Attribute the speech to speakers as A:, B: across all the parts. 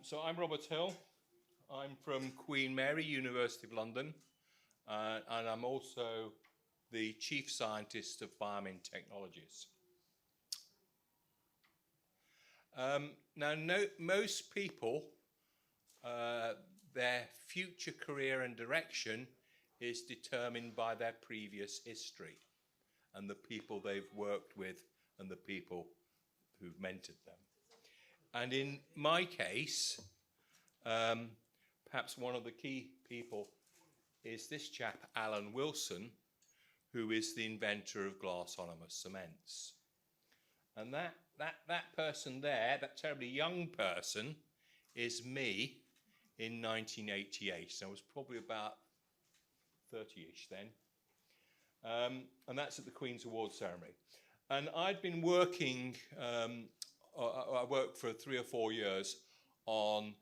A: So I'm Robert Hill. I'm from Queen Mary, University of London, and I'm also the Chief Scientist of BioMin Technologies. Now, most people, their future career and direction is determined by their previous history and the people they've worked with and the people who've mentored them. And in my case, perhaps one of the key people is this chap, Alan Wilson, who is the inventor of glass-ionomer cements. And that person there, that terribly young person, is me in 1988. So I was probably about 30-ish then. And that's at the Queen's Awards ceremony. And I'd been working, I worked for 3 or 4 years on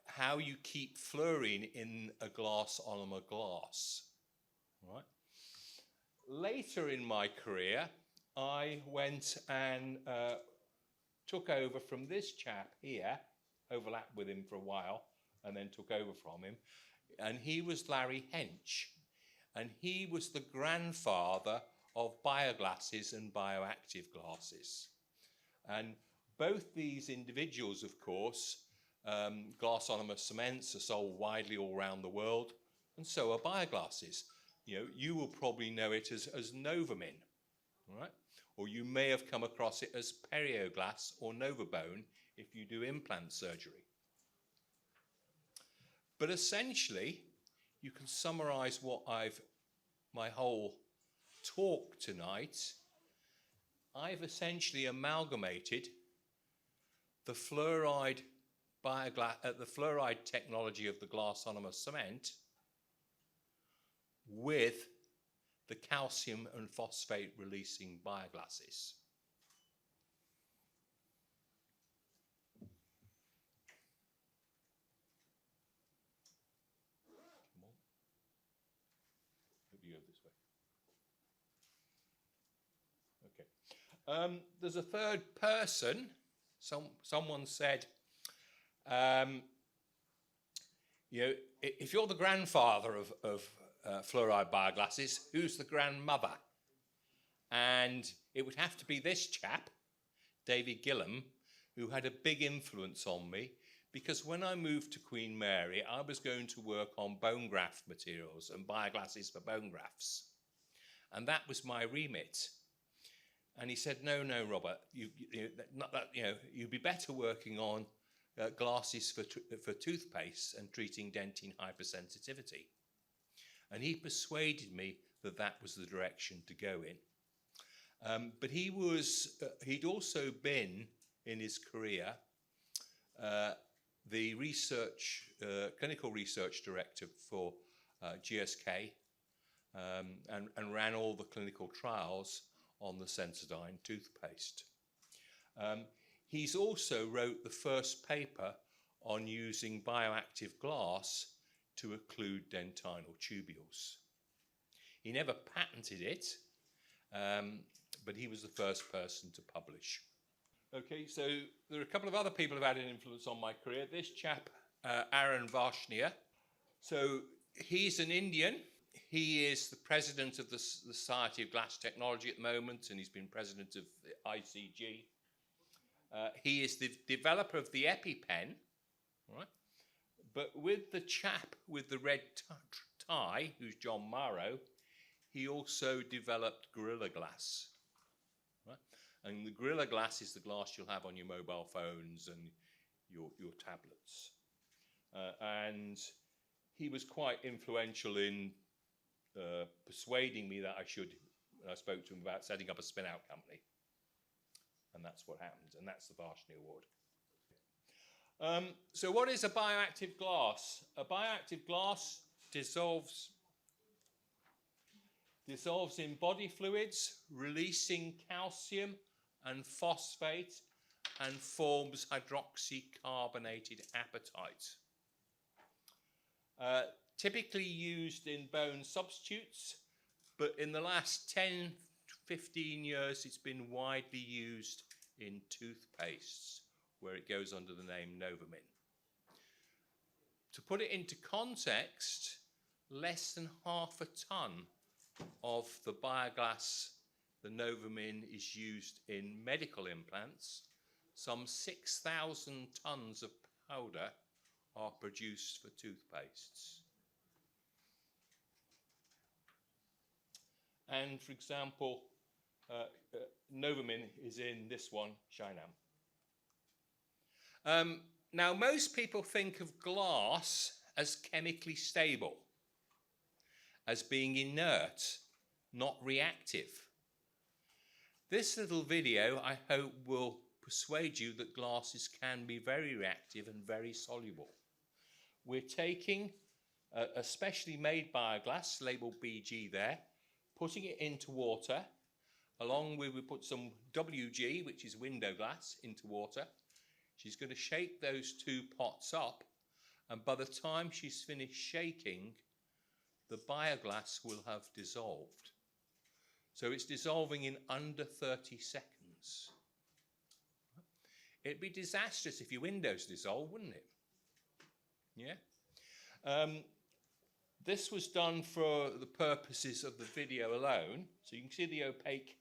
A: how you keep fluorine in a glass-ionomer glass. Right? Later in my career, I went and took over from this chap here, overlapped with him for a while, and then took over from him. And he was Larry Hench. And he was the grandfather of bioglasses and bioactive glasses. And both these individuals, of course, glass-ionomer cements are sold widely all around the world, and so are bioglasses. You will probably know it as Novamin, right? Or you may have come across it as Perioglass or Novabone if you do implant surgery. But essentially, you can summarize my whole talk tonight. I've essentially amalgamated the fluoride technology of the glass-ionomer cement with the calcium and phosphate releasing bioglasses. Come on. Maybe you go this way. Okay. There's a third person. Someone said, if you're the grandfather of fluoride bioglasses, who's the grandmother? And it would have to be this chap, David Gillam, who had a big influence on me, because when I moved to Queen Mary, I was going to work on bone graft materials and bioglasses for bone grafts. And that was my remit. And he said, no, Robert, you'd be better working on glasses for toothpaste and treating dentine hypersensitivity. And he persuaded me that that was the direction to go in. But he'd also been, in his career, the clinical research director for GSK and ran all the clinical trials on the Sensodyne toothpaste. He's also wrote the first paper on using bioactive glass to occlude dentinal tubules. He never patented it, but he was the first person to publish. Okay, so there are a couple of other people who've had an influence on my career. This chap, Aaron Varshney. So he's an Indian. He is the president of the Society of Glass Technology at the moment, and he's been president of the ICG. He is the developer of the EpiPen, right? But with the chap with the red tie, who's John Morrow, he also developed Gorilla Glass, right? And the Gorilla Glass is the glass you'll have on your mobile phones and your tablets. And he was quite influential in persuading me that I spoke to him about setting up a spin-out company. And that's what happened, and that's the Varshney Award. So what is a bioactive glass? A bioactive glass dissolves in body fluids, releasing calcium and phosphate, and forms hydroxycarbonated apatite. Typically used in bone substitutes, but in the last 10 to 15 years, it's been widely used in toothpastes, where it goes under the name Novamin. To put it into context, less than half a ton of the bioglass, the Novamin, is used in medical implants. Some 6,000 tons of powder are produced for toothpastes. And for example, Novamin is in this one, Shinam. Now, most people think of glass as chemically stable, as being inert, not reactive. This little video, I hope, will persuade you that glasses can be very reactive and very soluble. We're taking a specially made bioglass, labeled BG there, putting it into water, along with, we put some WG, which is window glass, into water. She's going to shake those two pots up, and by the time she's finished shaking, the bioglass will have dissolved. So it's dissolving in under 30 seconds. It'd be disastrous if your windows dissolved, wouldn't it? Yeah. This was done for the purposes of the video alone. So you can see the opaque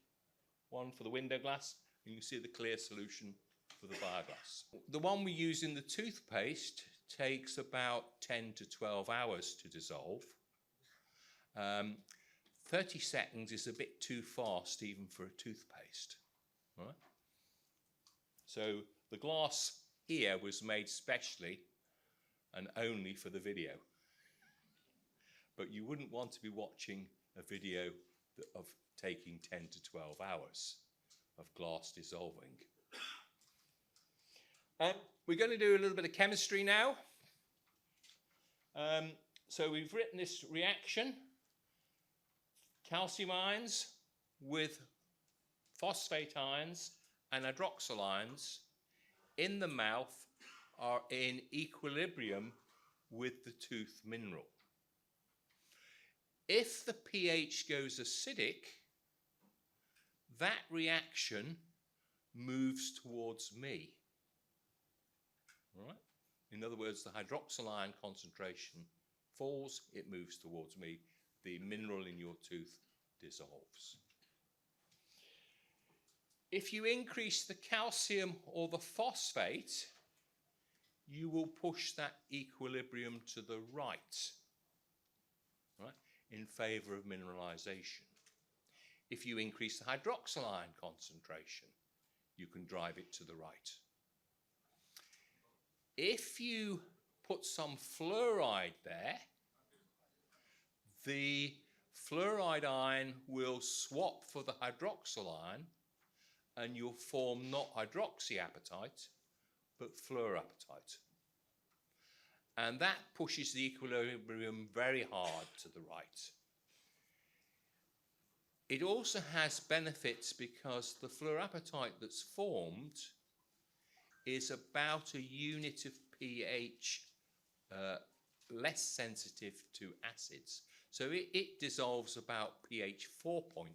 A: one for the window glass, and you can see the clear solution for the bioglass. The one we use in the toothpaste takes about 10 to 12 hours to dissolve. 30 seconds is a bit too fast even for a toothpaste. Right? So the glass here was made specially and only for the video. But you wouldn't want to be watching a video of taking 10 to 12 hours of glass dissolving. We're going to do a little bit of chemistry now. So we've written this reaction. Calcium ions with phosphate ions and hydroxyl ions in the mouth are in equilibrium with the tooth mineral. If the pH goes acidic, that reaction moves towards me. Right? In other words, the hydroxyl ion concentration falls, it moves towards me. The mineral in your tooth dissolves. If you increase the calcium or the phosphate, you will push that equilibrium to the right, right, in favor of mineralization. If you increase the hydroxyl ion concentration, you can drive it to the right. If you put some fluoride there, the fluoride ion will swap for the hydroxyl ion, and you'll form not hydroxyapatite, but fluorapatite. And that pushes the equilibrium very hard to the right. It also has benefits because the fluorapatite that's formed is about a unit of pH less sensitive to acids. So it dissolves about pH 4.5,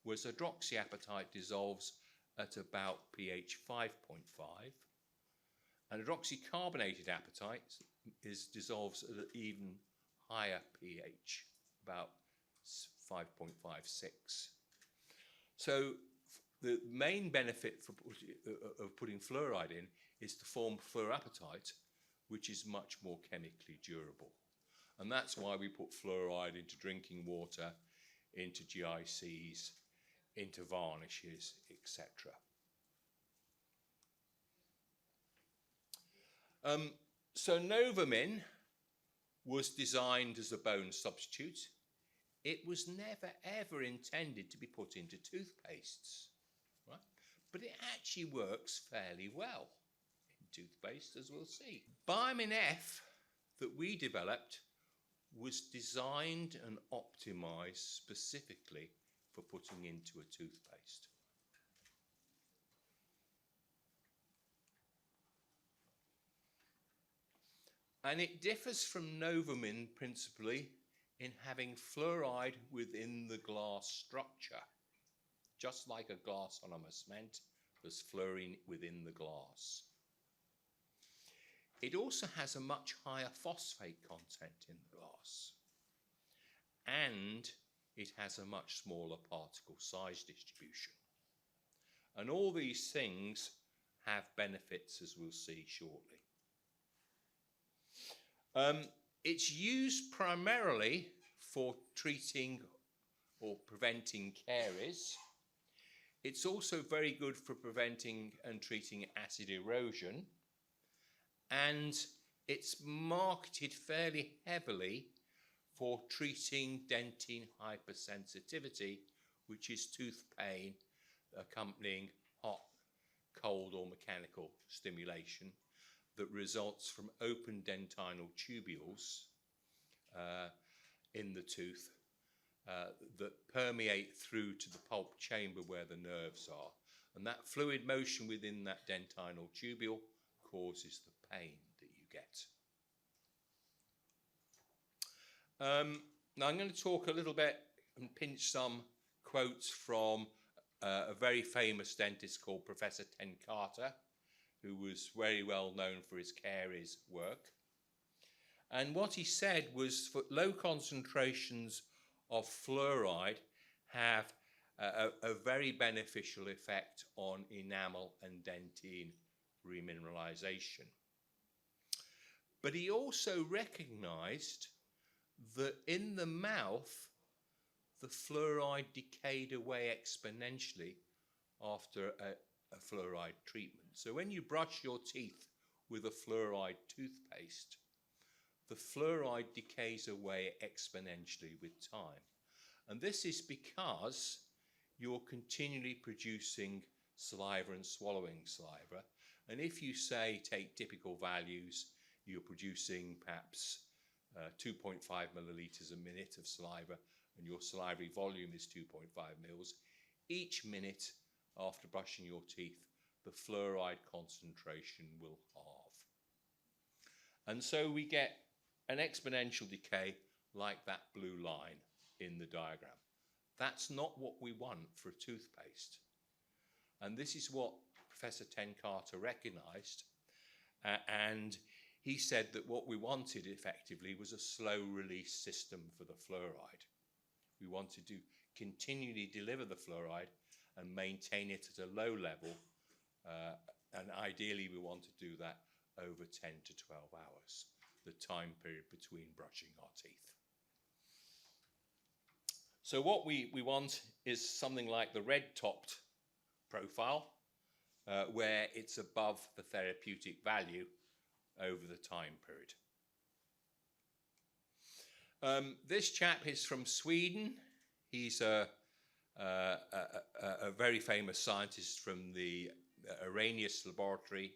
A: whereas hydroxyapatite dissolves at about pH 5.5. And hydroxycarbonated apatite dissolves at an even higher pH, about 5.56. So the main benefit of putting fluoride in is to form fluorapatite, which is much more chemically durable. And that's why we put fluoride into drinking water, into GICs, into varnishes, etc. So Novamin was designed as a bone substitute. It was never ever intended to be put into toothpastes, right? But it actually works fairly well in toothpaste, as we'll see. BioMin F that we developed was designed and optimized specifically for putting into a toothpaste. And it differs from Novamin principally in having fluoride within the glass structure. Just like a glass on a cement, there's fluorine within the glass. It also has a much higher phosphate content in the glass, and it has a much smaller particle size distribution. And all these things have benefits, as we'll see shortly. It's used primarily for treating or preventing caries. It's also very good for preventing and treating acid erosion, and it's marketed fairly heavily for treating dentine hypersensitivity, which is tooth pain accompanying hot, cold or mechanical stimulation that results from open dentinal tubules in the tooth that permeate through to the pulp chamber where the nerves are. And that fluid motion within that dentinal tubule causes the pain that you get. Now I'm going to talk a little bit and pinch some quotes from a very famous dentist called Professor Carter, who was very well known for his caries work. And what he said was that low concentrations of fluoride have a very beneficial effect on enamel and dentine remineralization. But he also recognized that in the mouth, the fluoride decayed away exponentially after a fluoride treatment. So when you brush your teeth with a fluoride toothpaste, the fluoride decays away exponentially with time. And this is because you're continually producing saliva and swallowing saliva. And if you say, take typical values, you're producing perhaps 2.5 milliliters a minute of saliva, and your salivary volume is 2.5 mils. Each minute after brushing your teeth, the fluoride concentration will halve. And so we get an exponential decay like that blue line in the diagram. That's not what we want for a toothpaste. And this is what Professor Carter recognized. And he said that what we wanted effectively was a slow release system for the fluoride. We wanted to continually deliver the fluoride and maintain it at a low level. And ideally, we want to do that over 10 to 12 hours, the time period between brushing our teeth. So what we want is something like the red-topped profile, where it's above the therapeutic value over the time period. This chap is from Sweden. He's a very famous scientist from the Arrhenius laboratory.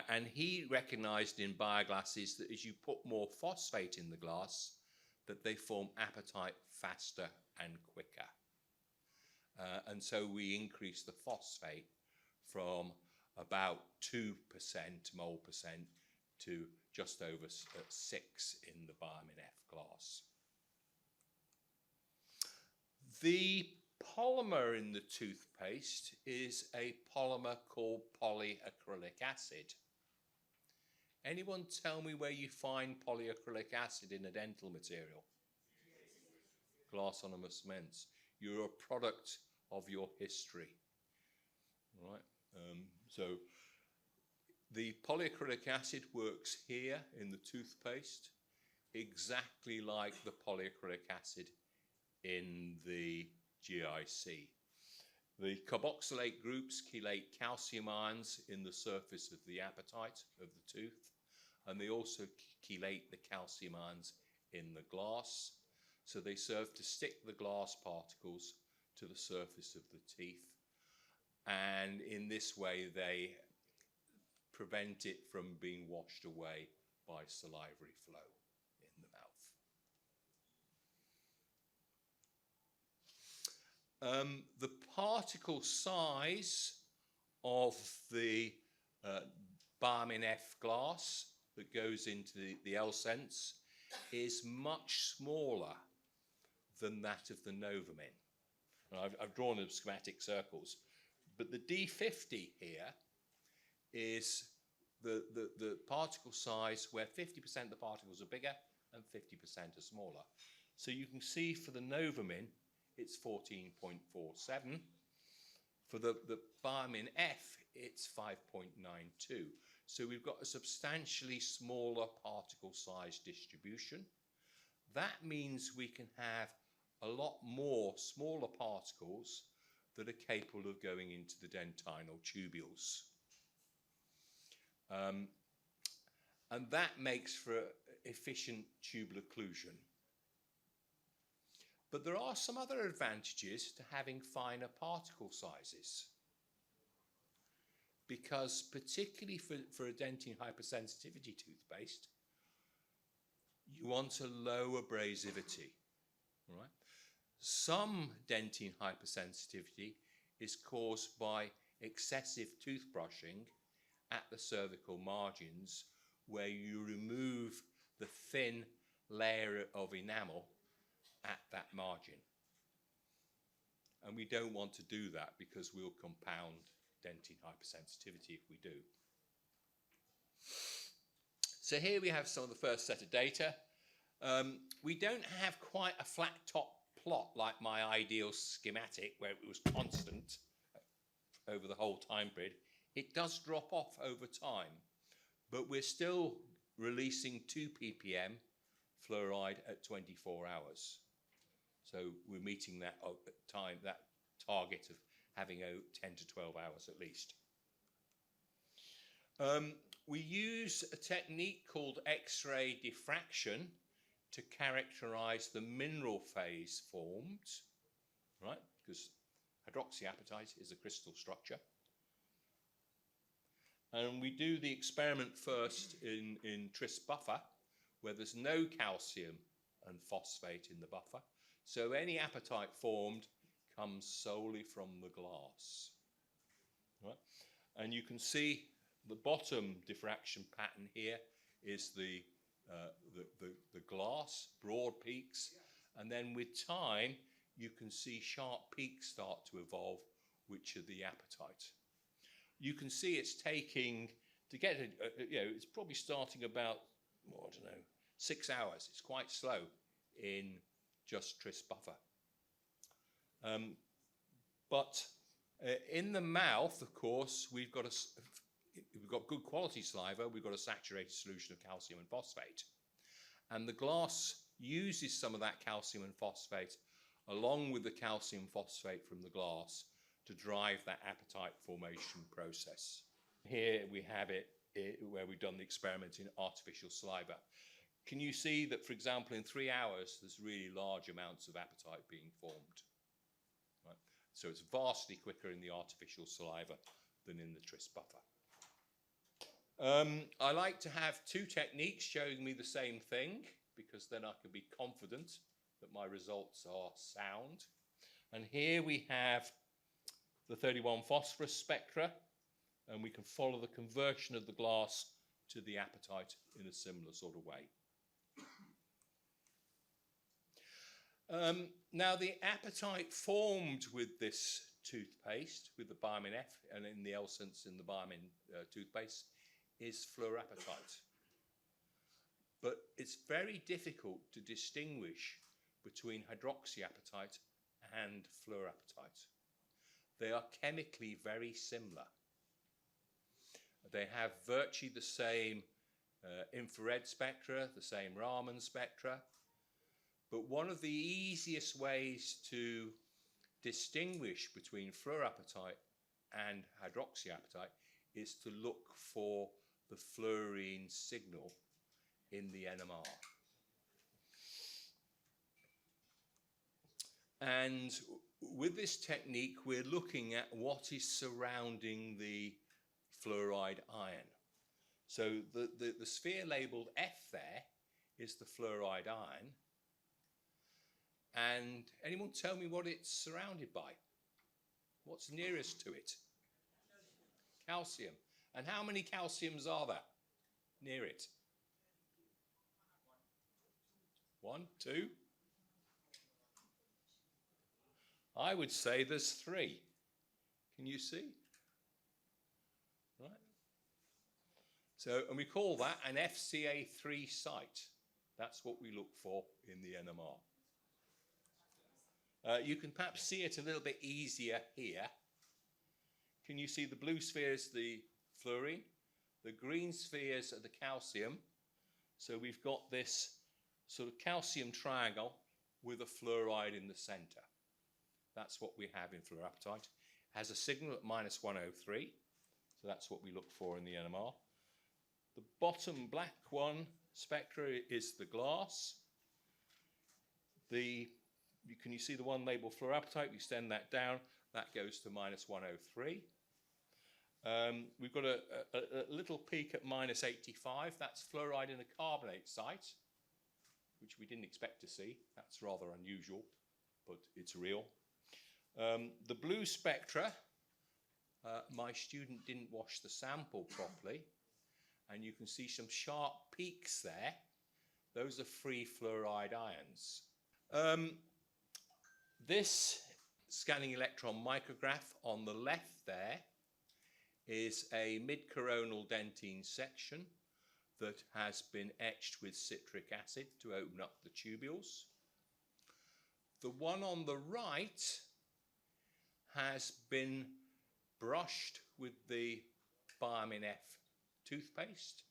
A: And he recognized in bioglasses that as you put more phosphate in the glass, that they form apatite faster and quicker. And so we increase the phosphate from about 2% mole percent to just over 6 in the BioMin F glass. The polymer in the toothpaste is a polymer called polyacrylic acid. Anyone tell me where you find polyacrylic acid in a dental material? Glass on a cement. You're a product of your history, right? So the polyacrylic acid works here in the toothpaste exactly like the polyacrylic acid in the GIC. The carboxylate groups chelate calcium ions in the surface of the apatite of the tooth, and they also chelate the calcium ions in the glass. So they serve to stick the glass particles to the surface of the teeth, and in this way they prevent it from being washed away by salivary flow in the mouth. The particle size of the BioMin F glass that goes into the Elsenz is much smaller than that of the Novamin. I've drawn them schematic circles, but the D50 here is the particle size where 50% of the particles are bigger and 50% are smaller. So you can see for the Novamin, it's 14.47. For the BioMin F, it's 5.92. So we've got a substantially smaller particle size distribution. That means we can have a lot more smaller particles that are capable of going into the dentinal tubules. And that makes for efficient tubal occlusion. But there are some other advantages to having finer particle sizes. Because particularly for a dentine hypersensitivity toothpaste, you want a low abrasivity, right? Some dentine hypersensitivity is caused by excessive toothbrushing at the cervical margins, where you remove the thin layer of enamel at that margin. And we don't want to do that because we'll compound dentine hypersensitivity if we do. So here we have some of the first set of data. We don't have quite a flat top plot like my ideal schematic where it was constant over the whole time period. It does drop off over time, but we're still releasing 2 ppm fluoride at 24 hours. So we're meeting that time, that target of having 10 to 12 hours at least. We use a technique called X-ray diffraction to characterize the mineral phase formed, right? Because hydroxyapatite is a crystal structure. And we do the experiment first in tris buffer, where there's no calcium and phosphate in the buffer. So any apatite formed comes solely from the glass, right? And you can see the bottom diffraction pattern here is the glass, broad peaks, and then with time you can see sharp peaks start to evolve, which are the apatite. You can see it's taking, to get, it's probably starting about, well, I don't know, 6 hours. It's quite slow in just tris buffer. But in the mouth, of course, we've got good quality saliva. We've got a saturated solution of calcium and phosphate. And the glass uses some of that calcium and phosphate along with the calcium phosphate from the glass to drive that apatite formation process. Here we have it where we've done the experiment in artificial saliva. Can you see that, for example, in 3 hours, there's really large amounts of apatite being formed? Right? So it's vastly quicker in the artificial saliva than in the tris buffer. I like to have 2 techniques showing me the same thing, because then I can be confident that my results are sound. And here we have the 31 phosphorus spectra, and we can follow the conversion of the glass to the apatite in a similar sort of way. Now the apatite formed with this toothpaste, with the BioMin F and in the Elsenz in the BioMin toothpaste, is fluorapatite. But it's very difficult to distinguish between hydroxyapatite and fluorapatite. They are chemically very similar. They have virtually the same infrared spectra, the same Raman spectra. But one of the easiest ways to distinguish between fluorapatite and hydroxyapatite is to look for the fluorine signal in the NMR. And with this technique, we're looking at what is surrounding the fluoride ion. So the sphere labeled F there is the fluoride ion. And anyone tell me what it's surrounded by? What's nearest to it? Calcium. And how many calciums are there near it? 1, 2? I would say there's 3. Can you see? Right. And we call that an FCA3 site. That's what we look for in the NMR. You can perhaps see it a little bit easier here. Can you see the blue spheres, the fluorine? The green spheres are the calcium. So we've got this sort of calcium triangle with a fluoride in the center. That's what we have in fluorapatite. It has a signal at -103. So that's what we look for in the NMR. The bottom black one spectra is the glass. Can you see the one labeled fluorapatite? We extend that down. That goes to -103. We've got a little peak at -85. That's fluoride in a carbonate site, which we didn't expect to see. That's rather unusual, but it's real. The blue spectra, my student didn't wash the sample properly, and you can see some sharp peaks there. Those are free fluoride ions. This scanning electron micrograph on the left there is a mid-coronal dentine section that has been etched with citric acid to open up the tubules. The one on the right has been brushed with the BioMin F toothpaste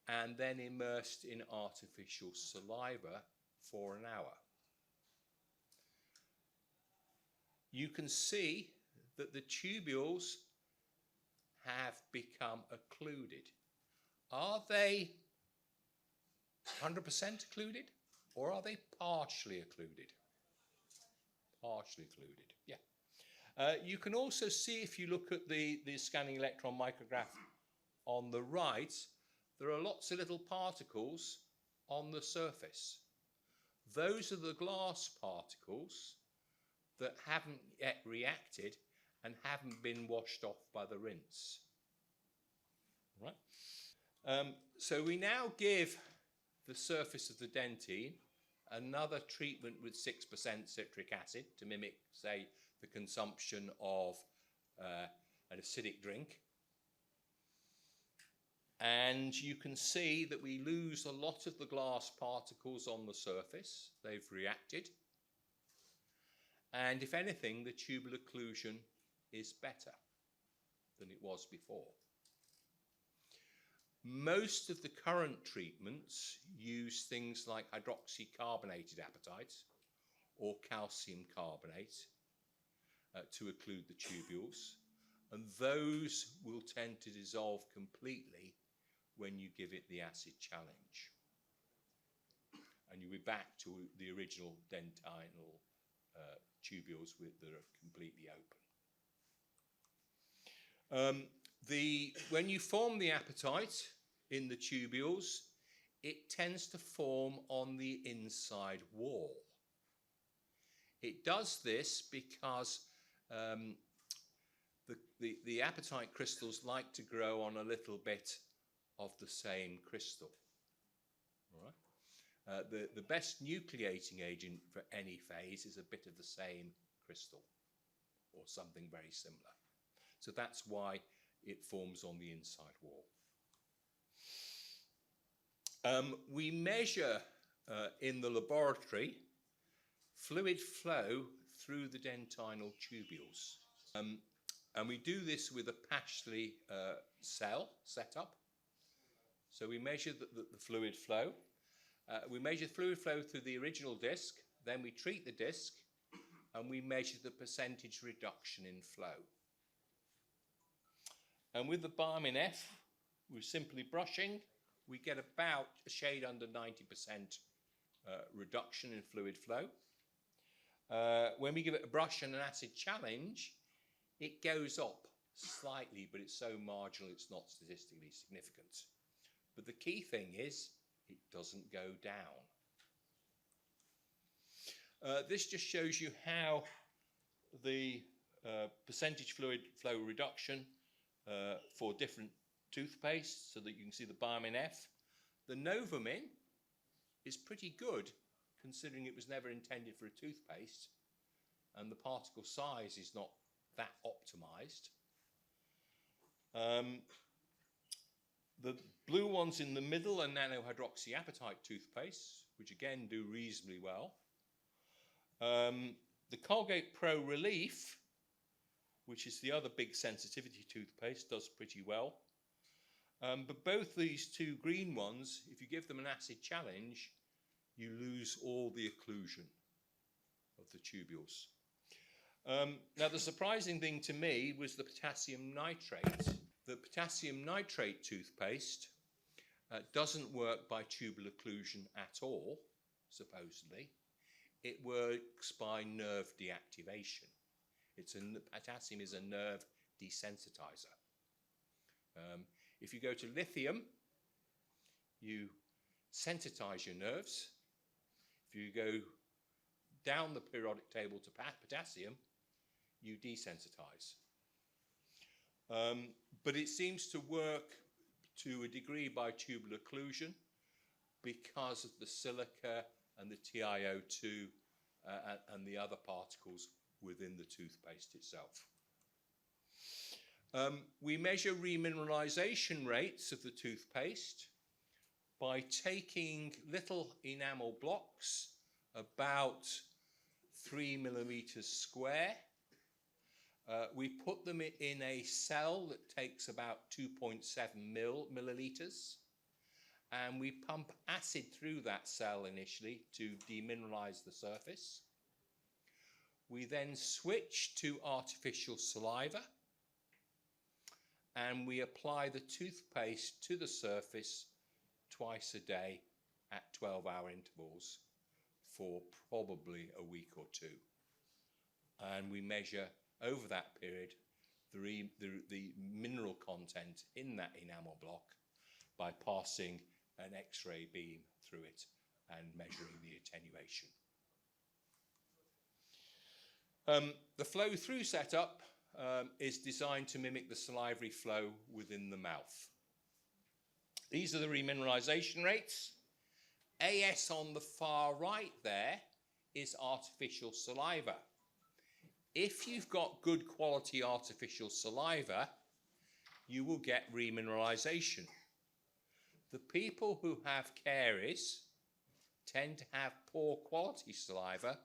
A: and then immersed in artificial saliva for an hour. You can see that the tubules have become occluded. Are they 100% occluded, or are they partially occluded? Partially occluded, yeah. You can also see, if you look at the scanning electron micrograph on the right, there are lots of little particles on the surface. Those are the glass particles that haven't yet reacted and haven't been washed off by the rinse. Right? So we now give the surface of the dentine another treatment with 6% citric acid to mimic, say, the consumption of an acidic drink. And you can see that we lose a lot of the glass particles on the surface. They've reacted. And if anything, the tubular occlusion is better than it was before. Most of the current treatments use things like hydroxycarbonated apatite or calcium carbonate to occlude the tubules, and those will tend to dissolve completely when you give it the acid challenge. And you'll be back to the original dentinal tubules that are completely open. When you form the apatite in the tubules, it tends to form on the inside wall. It does this because the apatite crystals like to grow on a little bit of the same crystal. All right? The best nucleating agent for any phase is a bit of the same crystal or something very similar. So that's why it forms on the inside wall. We measure in the laboratory fluid flow through the dentinal tubules. And we do this with a Pashley cell setup. So we measure the fluid flow. We measure fluid flow through the original disc, then we treat the disc, and we measure the percentage reduction in flow. And with the BioMin F, we're simply brushing. We get about a shade under 90% reduction in fluid flow. When we give it a brush and an acid challenge, it goes up slightly, but it's so marginal it's not statistically significant. But the key thing is, it doesn't go down. This just shows you how the percentage fluid flow reduction for different toothpaste, so that you can see the BioMin F. The Novamin is pretty good, considering it was never intended for a toothpaste, and the particle size is not that optimized. The blue ones in the middle are nanohydroxyapatite toothpaste, which again do reasonably well. The Colgate Pro Relief, which is the other big sensitivity toothpaste, does pretty well. But both these two green ones, if you give them an acid challenge, you lose all the occlusion of the tubules. Now, the surprising thing to me was the potassium nitrate. The potassium nitrate toothpaste doesn't work by tubal occlusion at all, supposedly. It works by nerve deactivation. Potassium is a nerve desensitizer. If you go to lithium, you sensitize your nerves. If you go down the periodic table to potassium, you desensitize. But it seems to work to a degree by tubal occlusion because of the silica and the TiO2 and the other particles within the toothpaste itself. We measure remineralization rates of the toothpaste by taking little enamel blocks about 3 millimeters square. We put them in a cell that takes about 2.7 milliliters, and we pump acid through that cell initially to demineralize the surface. We then switch to artificial saliva, and we apply the toothpaste to the surface twice a day at 12-hour intervals for probably a week or two. And we measure over that period the mineral content in that enamel block by passing an X-ray beam through it and measuring the attenuation. The flow-through setup is designed to mimic the salivary flow within the mouth. These are the remineralization rates. AS on the far right there is artificial saliva. If you've got good quality artificial saliva, you will get remineralization. The people who have caries tend to have poor quality saliva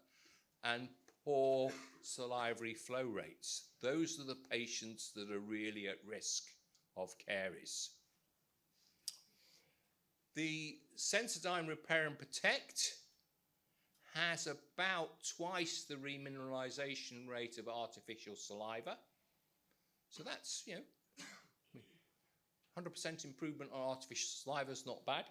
A: and poor salivary flow rates. Those are the patients that are really at risk of caries. The Sensodyne Repair and Protect has about twice the remineralization rate of artificial saliva. So that's, 100% improvement on artificial saliva is not bad.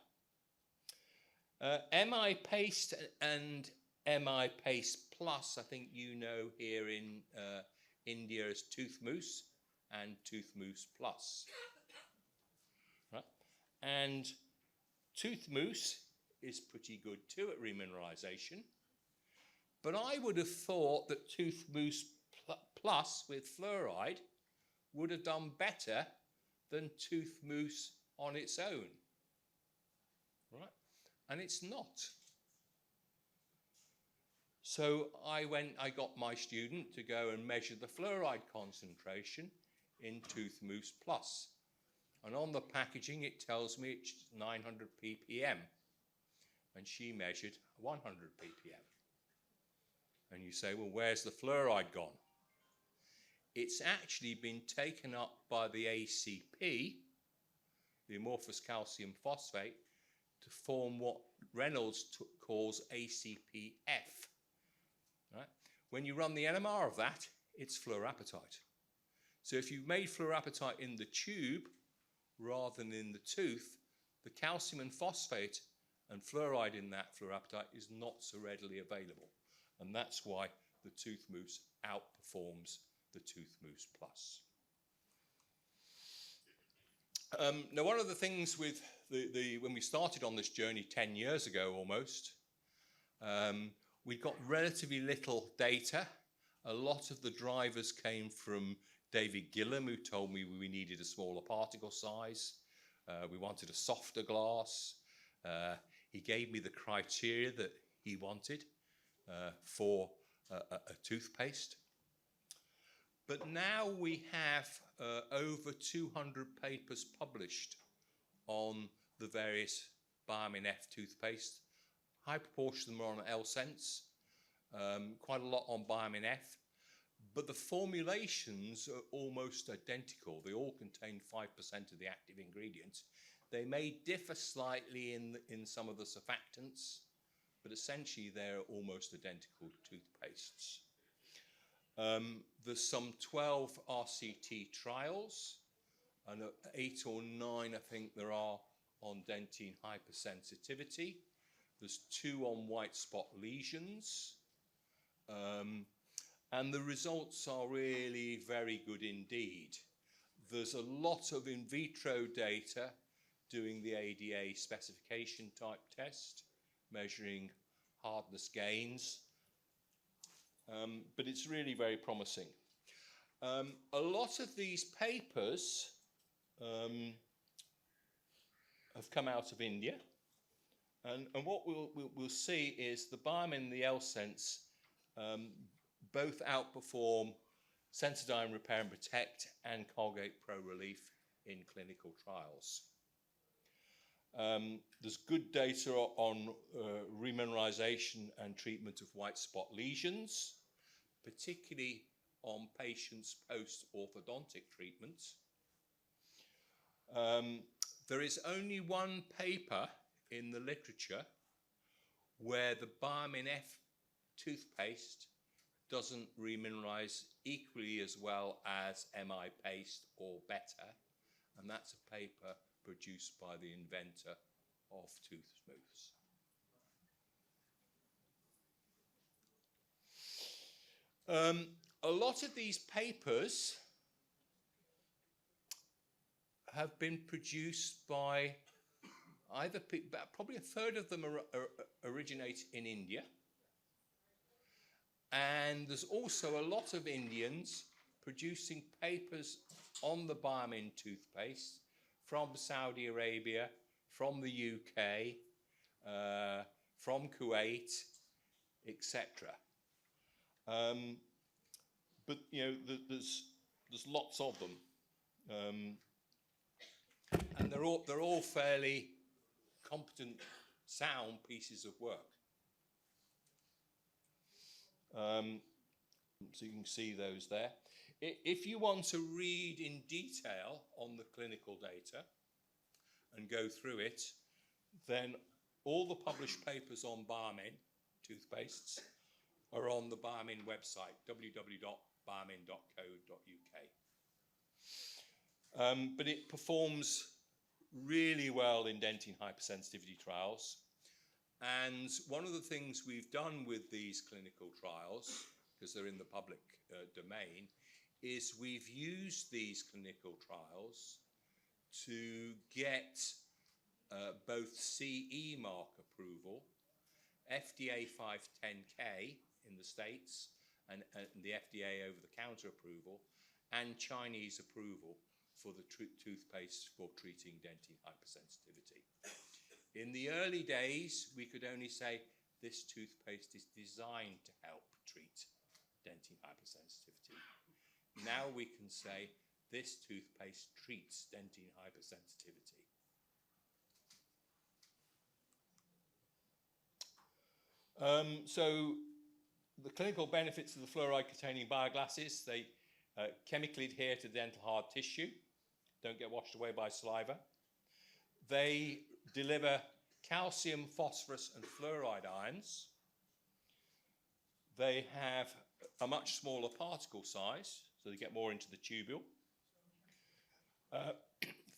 A: MI Paste and MI Paste Plus, I think you know here in India as Tooth Mousse and Tooth Mousse Plus. Right? And Tooth Mousse is pretty good too at remineralization. But I would have thought that Tooth Mousse Plus with fluoride would have done better than Tooth Mousse on its own. Right? And it's not. So I got my student to go and measure the fluoride concentration in Tooth Mousse Plus. And on the packaging, it tells me it's 900 ppm. And she measured 100 ppm. And you say, well, where's the fluoride gone? It's actually been taken up by the ACP, the amorphous calcium phosphate, to form what Reynolds calls ACP-F. Right? When you run the NMR of that, it's fluorapatite. So if you've made fluorapatite in the tube rather than in the tooth, the calcium and phosphate and fluoride in that fluorapatite is not so readily available. And that's why the Tooth Mousse outperforms the Tooth Mousse Plus. Now, one of the things with when we started on this journey 10 years ago almost, we got relatively little data. A lot of the drivers came from David Gillam, who told me we needed a smaller particle size. We wanted a softer glass. He gave me the criteria that he wanted for a toothpaste. But now we have over 200 papers published on the various BioMin F toothpaste. High proportion of them are on Elsenz, quite a lot on BioMin F, but the formulations are almost identical. They all contain 5% of the active ingredients. They may differ slightly in some of the surfactants, but essentially they're almost identical toothpastes. There's some 12 RCT trials, and 8 or 9, I think there are, on dentine hypersensitivity. There's 2 on white spot lesions. And the results are really very good indeed. There's a lot of in vitro data doing the ADA specification type test, measuring hardness gains. But it's really very promising. A lot of these papers have come out of India. And what we'll see is the BioMin and the Elsenz both outperform Sensodyne Repair and Protect and Colgate Pro Relief in clinical trials. There's good data on remineralization and treatment of white spot lesions, particularly on patients post-orthodontic treatments. There is only one paper in the literature where the BioMin F toothpaste doesn't remineralize equally as well as MI paste or better, and that's a paper produced by the inventor of tooth smooths. A lot of these papers have been produced by either people, probably a third of them originate in India. And there's also a lot of Indians producing papers on the BioMin toothpaste from Saudi Arabia, from the UK, from Kuwait, etc. But you know, there's lots of them, and they're all fairly competent, sound pieces of work. So you can see those there. If you want to read in detail on the clinical data and go through it, then all the published papers on BioMin toothpastes are on the BioMin website, www.biomin.co.uk. But it performs really well in dentine hypersensitivity trials. And one of the things we've done with these clinical trials, because they're in the public domain, is we've used these clinical trials to get both CE mark approval, FDA 510K in the States, and the FDA over-the-counter approval, and Chinese approval for the toothpaste for treating dentine hypersensitivity. In the early days, we could only say this toothpaste is designed to help treat dentine hypersensitivity. Now we can say this toothpaste treats dentine hypersensitivity. So the clinical benefits of the fluoride-containing bioglasses: they chemically adhere to dental hard tissue, don't get washed away by saliva. They deliver calcium, phosphorus, and fluoride ions. They have a much smaller particle size, so they get more into the tubule.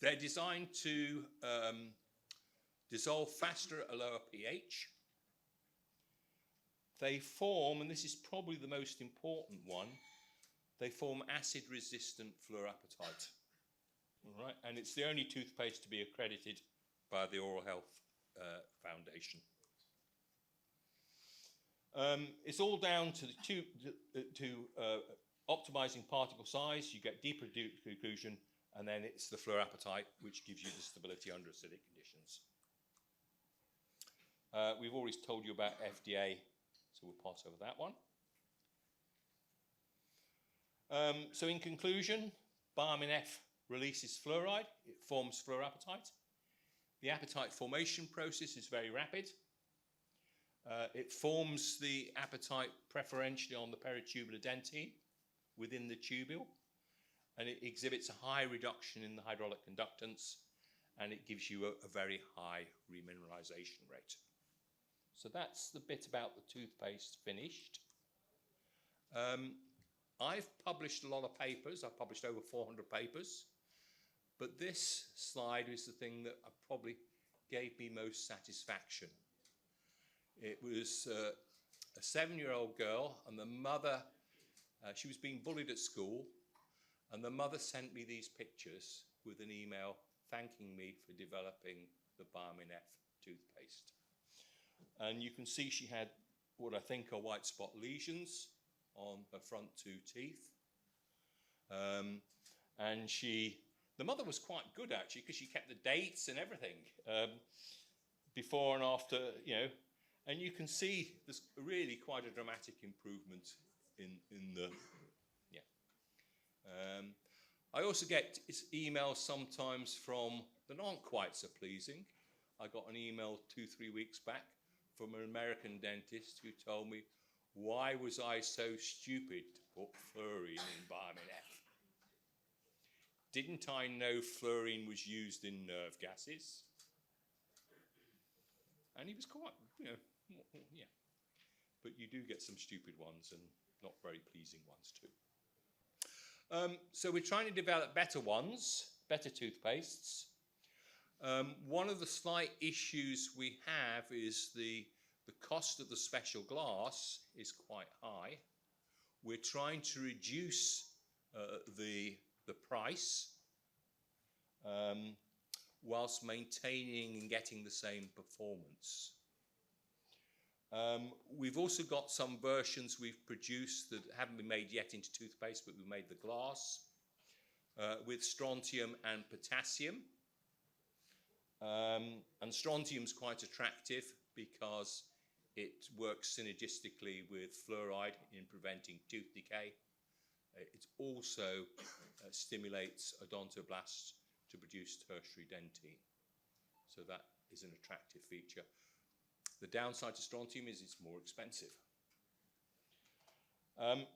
A: They're designed to dissolve faster at a lower pH. They form, and this is probably the most important one, they form acid-resistant fluorapatite. All right, and it's the only toothpaste to be accredited by the Oral Health Foundation. It's all down to optimizing particle size. You get deeper occlusion, and then it's the fluorapatite which gives you the stability under acidic conditions. We've always told you about FDA, so we'll pass over that one. So in conclusion, BioMin F releases fluoride, it forms fluorapatite. The apatite formation process is very rapid. It forms the apatite preferentially on the peritubular dentine within the tubule, and it exhibits a high reduction in the hydraulic conductance, and it gives you a very high remineralization rate. So that's the bit about the toothpaste finished. I've published a lot of papers. I've published over 400 papers, but this slide is the thing that probably gave me most satisfaction. It was a 7-year-old girl, and the mother, she was being bullied at school, and the mother sent me these pictures with an email thanking me for developing the BioMin F toothpaste. And you can see she had what I think are white spot lesions on her front 2 teeth. And the mother was quite good actually, because she kept the dates and everything, before and after, you know, and you can see there's really quite a dramatic improvement in the, yeah. I also get emails sometimes from that aren't quite so pleasing. I got an email 2-3 weeks back from an American dentist who told me, why was I so stupid to put fluorine in BioMin F? Didn't I know fluorine was used in nerve gases? And he was quite, you know, yeah. But you do get some stupid ones and not very pleasing ones too. So we're trying to develop better ones, better toothpastes. One of the slight issues we have is the cost of the special glass is quite high. We're trying to reduce the price whilst maintaining and getting the same performance. We've also got some versions we've produced that haven't been made yet into toothpaste, but we've made the glass with strontium and potassium. And strontium's quite attractive because it works synergistically with fluoride in preventing tooth decay. It also stimulates odontoblasts to produce tertiary dentine. So that is an attractive feature. The downside to strontium is it's more expensive. And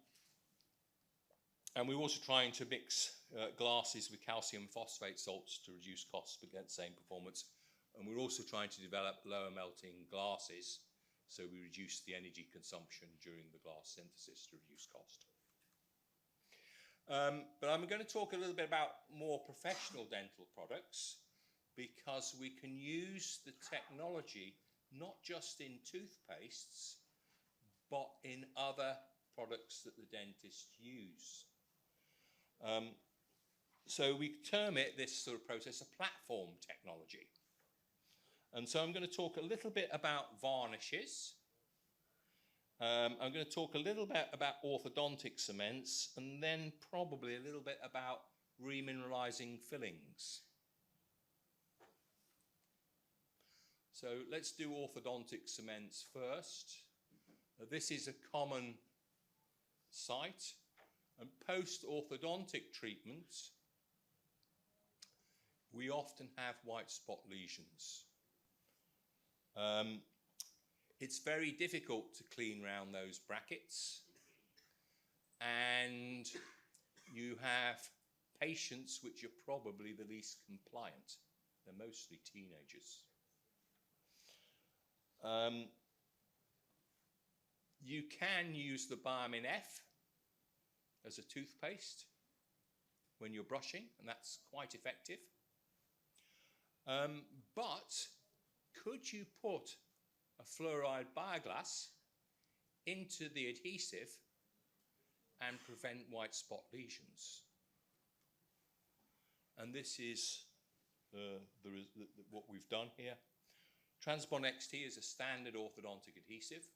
A: we're also trying to mix glasses with calcium phosphate salts to reduce costs but get the same performance. And we're also trying to develop lower melting glasses, so we reduce the energy consumption during the glass synthesis to reduce cost. But I'm going to talk a little bit about more professional dental products, because we can use the technology not just in toothpastes, but in other products that the dentists use. So we term it, this sort of process, a platform technology. And so I'm going to talk a little bit about varnishes. I'm going to talk a little bit about orthodontic cements, and then probably a little bit about remineralizing fillings. So let's do orthodontic cements first. This is a common site, and post-orthodontic treatment, we often have white spot lesions. It's very difficult to clean around those brackets, and you have patients which are probably the least compliant. They're mostly teenagers. You can use the BioMin F as a toothpaste when you're brushing, and that's quite effective. But could you put a fluoride bioglass into the adhesive and prevent white spot lesions? And this is what we've done here. Transbond XT is a standard orthodontic adhesive.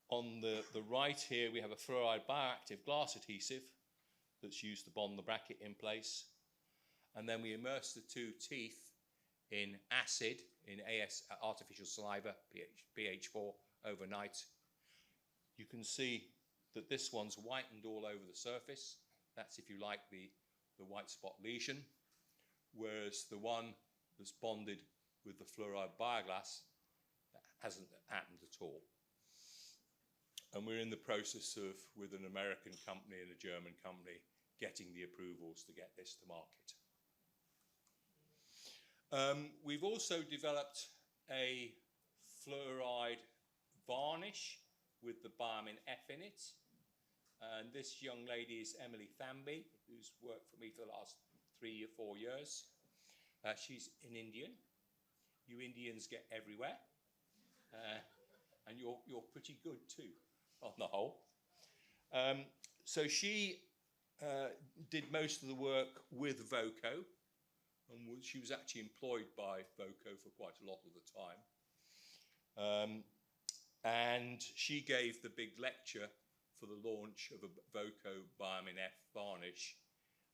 A: On the right here, we have a fluoride bioactive glass adhesive that's used to bond the bracket in place. And then we immerse the 2 teeth in acid, in artificial saliva, pH 4, overnight. You can see that this one's whitened all over the surface. That's, if you like, the the white spot lesion, whereas the one that's bonded with the fluoride bioglass hasn't happened at all. And we're in the process of, with an American company and a German company, getting the approvals to get this to market. We've also developed a fluoride varnish with the BioMin F in it. And this young lady is Emily Thamby, who's worked for me for the last 3 or 4 years. She's an Indian. You Indians get everywhere. And you're pretty good too, on the whole. So she did most of the work with Voco, and she was actually employed by Voco for quite a lot of the time. And she gave the big lecture for the launch of a Voco BioMin F varnish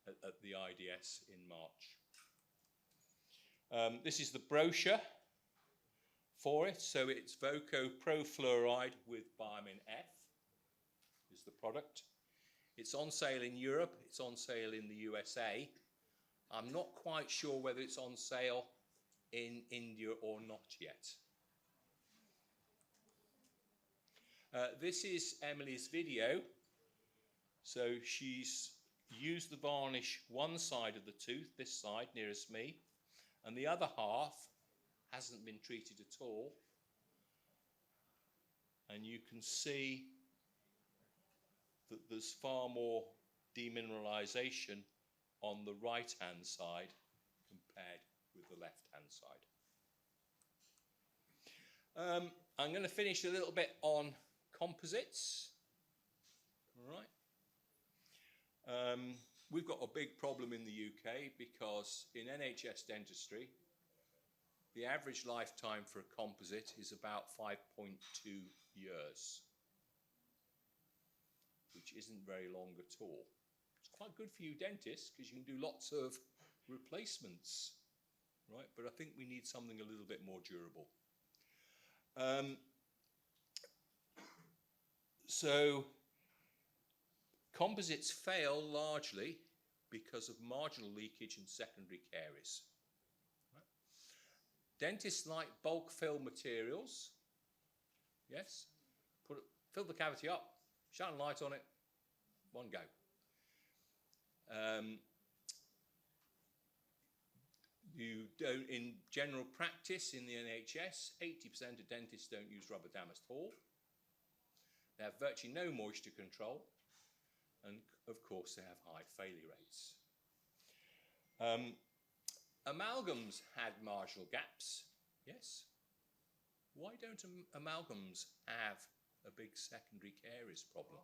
A: at the IDS in March. This is the brochure for it. So it's Voco Pro Fluoride with BioMin F is the product. It's on sale in Europe. It's on sale in the USA. I'm not quite sure whether it's on sale in India or not yet. This is Emily's video. So she's used the varnish one side of the tooth, this side nearest me, and the other half hasn't been treated at all. And you can see that there's far more demineralization on the right-hand side compared with the left-hand side. I'm going to finish a little bit on composites. All right. We've got a big problem in the UK because in NHS dentistry, the average lifetime for a composite is about 5.2 years, which isn't very long at all. It's quite good for you dentists because you can do lots of replacements, right? But I think we need something a little bit more durable. So composites fail largely because of marginal leakage and secondary caries. Right? Dentists like bulk fill materials. Yes, fill the cavity up, shine a light on it, one go. You don't, in general practice in the NHS, 80% of dentists don't use rubber dam at all. They have virtually no moisture control, and of course they have high failure rates. Amalgams had marginal gaps, yes. Why don't amalgams have a big secondary caries problem?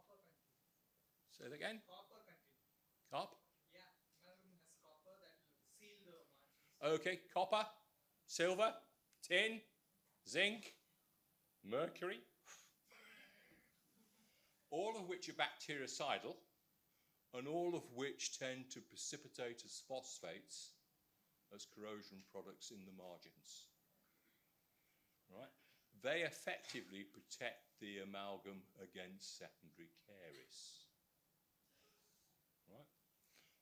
A: Say that again?
B: Copper content.
A: Copper?
B: Yeah, amalgam has copper that will seal the margins.
A: Okay, copper, silver, tin, zinc, mercury, all of which are bactericidal, and all of which tend to precipitate as phosphates as corrosion products in the margins. Right? They effectively protect the amalgam against secondary caries. Right?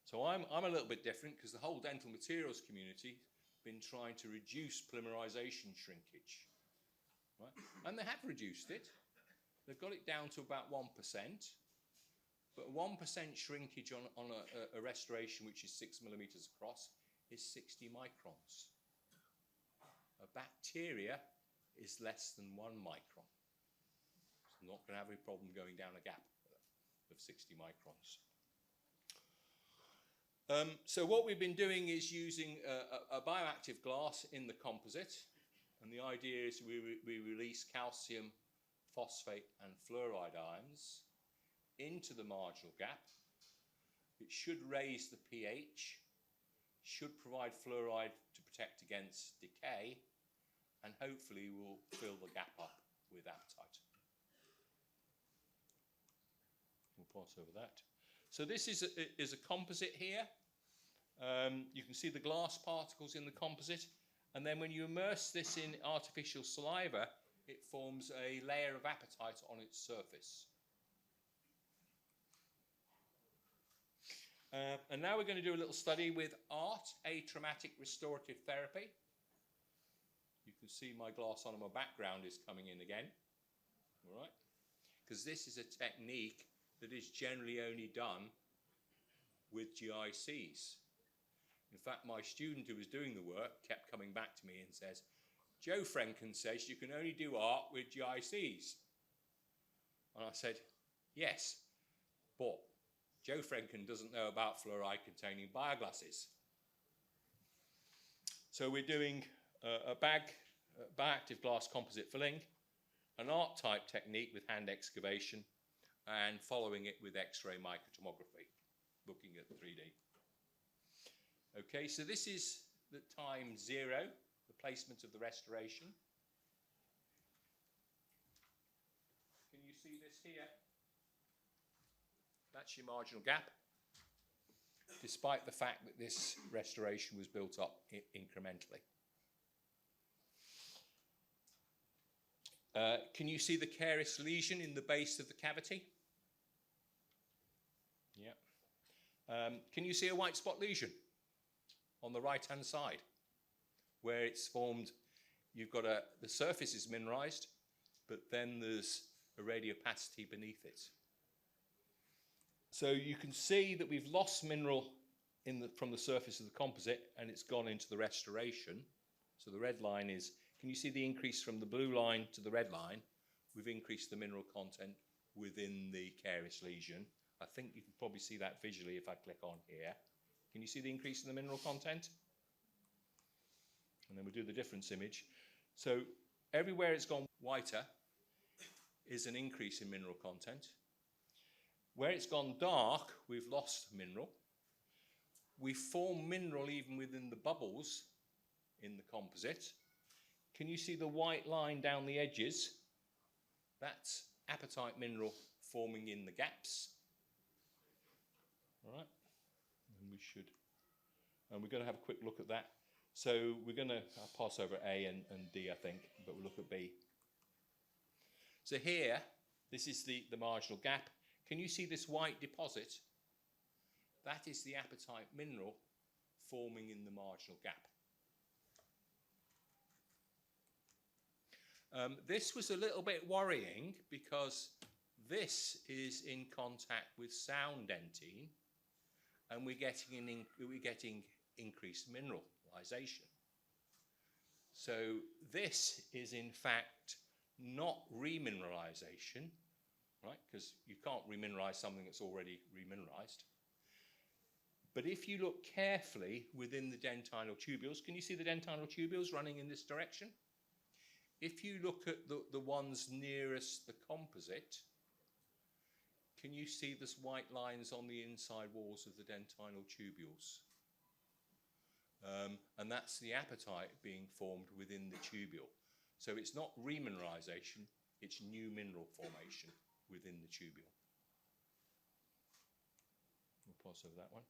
A: So I'm a little bit different because the whole dental materials community has been trying to reduce polymerization shrinkage. Right? And they have reduced it. They've got it down to about 1%. But 1% shrinkage on a restoration which is 6 millimeters across is 60 microns. A bacteria is less than 1 micron. It's not going to have any problem going down a gap of 60 microns. So what we've been doing is using a bioactive glass in the composite. And the idea is we release calcium, phosphate and fluoride ions into the marginal gap. It should raise the pH, should provide fluoride to protect against decay, and hopefully will fill the gap up with apatite. We'll pass over that. So this is a composite here. You can see the glass particles in the composite, and then when you immerse this in artificial saliva, it forms a layer of apatite on its surface. And now we're going to do a little study with art, atraumatic restorative therapy. You can see my glass on my background is coming in again. All right? Because this is a technique that is generally only done with GICs. In fact, my student who was doing the work kept coming back to me and says, Joe Frenken says you can only do art with GICs. And I said, yes, but Joe Frenken doesn't know about fluoride containing bioglasses. So we're doing a bioactive glass composite filling, an art type technique with hand excavation, and following it with X-ray microtomography, looking at 3D. Okay, so this is the time 0, the placement of the restoration. Can you see this here? That's your marginal gap, despite the fact that this restoration was built up incrementally. Can you see the carious lesion in the base of the cavity? Yeah. Can you see a white spot lesion on the right-hand side, where it's formed? You've got the surface is mineralized, but then there's a radiopacity beneath it. So you can see that we've lost mineral from the surface of the composite, and it's gone into the restoration. So the red line is, can you see the increase from the blue line to the red line? We've increased the mineral content within the carious lesion. I think you can probably see that visually if I click on here. Can you see the increase in the mineral content? And then we'll do the difference image. So everywhere it's gone whiter is an increase in mineral content. Where it's gone dark, we've lost mineral. We form mineral even within the bubbles in the composite. Can you see the white line down the edges? That's apatite mineral forming in the gaps. All right, and we're going to have a quick look at that. So we're going to pass over A and D, I think, but we'll look at B. So here, this is the marginal gap. Can you see this white deposit? That is the apatite mineral forming in the marginal gap. This was a little bit worrying because this is in contact with sound dentine, and we're getting increased mineralization. So this is in fact not remineralization, right? Because you can't remineralize something that's already remineralized. But if you look carefully within the dentinal tubules, can you see the dentinal tubules running in this direction? If you look at the ones nearest the composite, can you see this white lines on the inside walls of the dentinal tubules? And that's the apatite being formed within the tubule. So it's not remineralization, it's new mineral formation within the tubule. We'll pass over that one.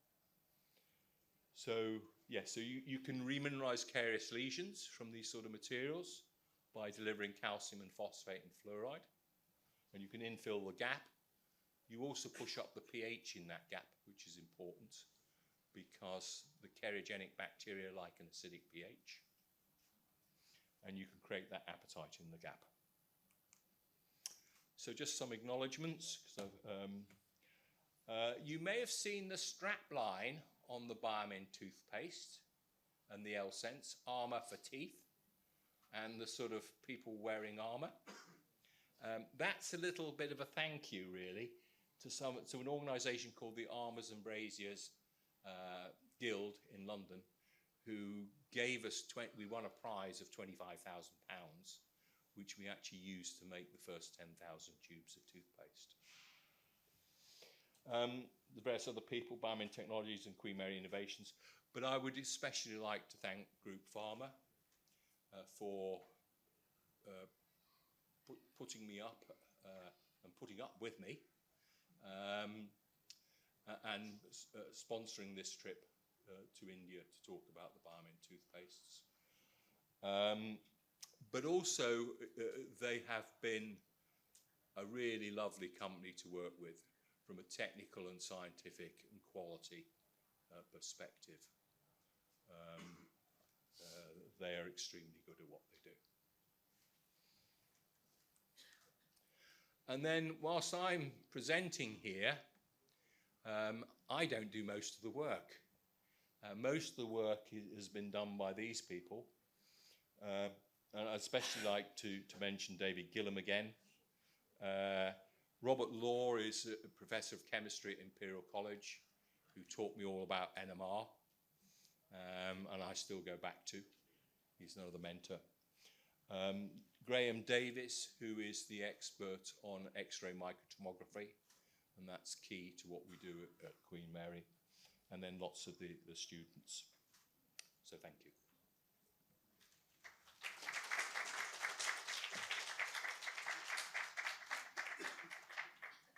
A: So, yeah, so you can remineralize carious lesions from these sort of materials by delivering calcium and phosphate and fluoride. And you can infill the gap. You also push up the pH in that gap, which is important because the cariogenic bacteria like an acidic pH. And you can create that apatite in the gap. So just some acknowledgements. So, you may have seen the strap line on the BioMin toothpaste and the Elsenz, armor for teeth, and the sort of people wearing armor. That's a little bit of a thank you, really, to an organisation called the Armours and Braziers Guild in London, who gave us, we won a prize of £25,000, which we actually used to make the first 10,000 tubes of toothpaste. The various other people, BioMin Technologies and Queen Mary Innovations, but I would especially like to thank Group Pharma for putting me up and putting up with me and sponsoring this trip to India to talk about the BioMin toothpastes. But also they have been a really lovely company to work with from a technical and scientific and quality perspective, they are extremely good at what they do. And then whilst I'm presenting here, I don't do most of the work. Most of the work has been done by these people. And I'd especially like to mention David Gillam again. Robert Law is a professor of chemistry at Imperial College, who taught me all about NMR, and I still go back to. He's another mentor. Graham Davis, who is the expert on X-ray microtomography, and that's key to what we do at Queen Mary, and then lots of the students. So thank you.